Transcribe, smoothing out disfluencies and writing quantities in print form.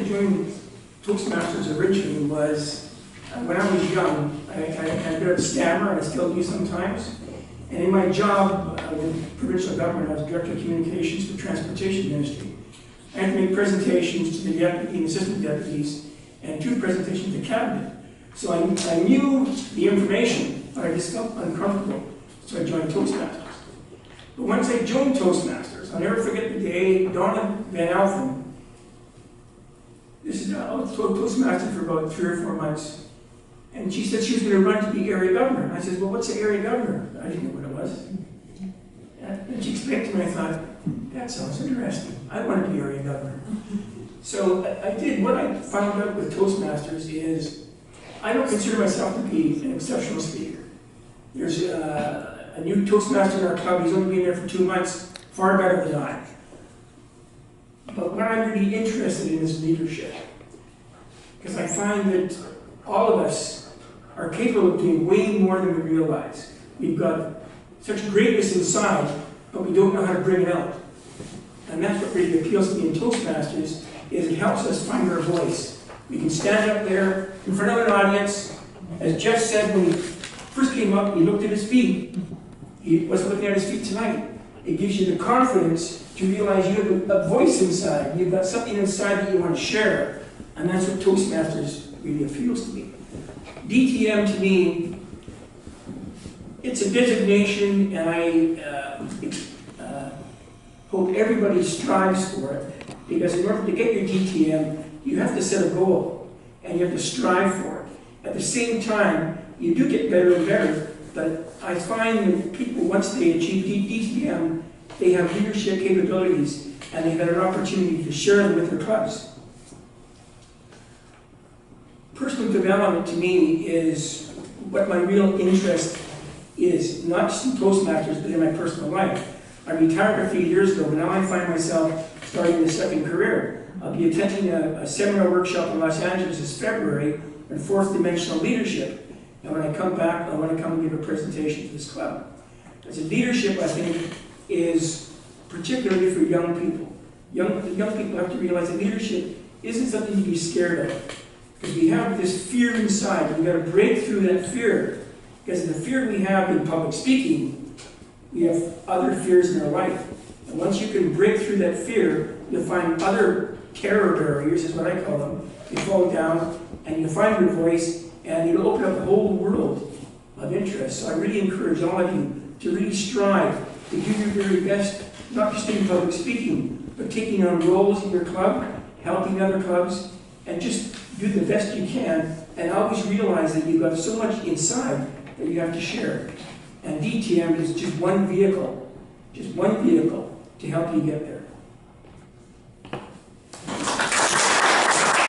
join Toastmasters originally was when I was young. I had a bit of a stammer, and I still do sometimes. And in my job with provincial government, I was Director of Communications for the Transportation Ministry. I had to make presentations to the deputy and assistant deputies, and 2 presentations to cabinet. So I knew the information, but I just felt uncomfortable. So I joined Toastmasters. But once I joined Toastmasters, I'll never forget the day Donna Van Alphen, I was Toastmaster for about 3 or 4 months, and she said she was going to run to be area governor. I said, well, what's the area governor? I didn't know what it was. And she explained to me, I thought, that sounds interesting. I want to be area governor. So I did. What I found out with Toastmasters is I don't consider myself to be an exceptional speaker. There's a new Toastmaster in our club. He's only been there for 2 months, far better than I. But what I'm really interested in is leadership. Because I find that all of us are capable of doing way more than we realize. We've got such greatness inside, but we don't know how to bring it out. And that's what really appeals to me in Toastmasters, is it helps us find our voice. We can stand up there in front of an audience. As Jeff said when he first came up, he looked at his feet. He wasn't looking at his feet tonight. It gives you the confidence to realize you have a voice inside. You've got something inside that you want to share. And that's what Toastmasters really appeals to me. DTM to me, it's a designation, and I hope everybody strives for it. Because in order to get your DTM, you have to set a goal, and you have to strive for it. At the same time, you do get better and better, but I find that people, once they achieve DTM, they have leadership capabilities, and they've got an opportunity to share them with their clubs. Personal development to me is what my real interest is, not just in Toastmasters, but in my personal life. I retired a few years ago, but now I find myself starting a second career. I'll be attending a seminar workshop in Los Angeles this February on 4th dimensional leadership. And when I come back, I want to come and give a presentation to this club. As a leadership, I think, is particularly for young people. Young people have to realize that leadership isn't something to be scared of. Because we have this fear inside, and we've got to break through that fear. Because the fear we have in public speaking, we have other fears in our life. And once you can break through that fear, you'll find other terror barriers, is what I call them. You fall down, and you'll find your voice, and it'll open up a whole world of interest. So I really encourage all of you to really strive to do your very best, not just in public speaking, but taking on roles in your club, helping other clubs, and just do the best you can, and always realize that you've got so much inside that you have to share. And DTM is just one vehicle to help you get there.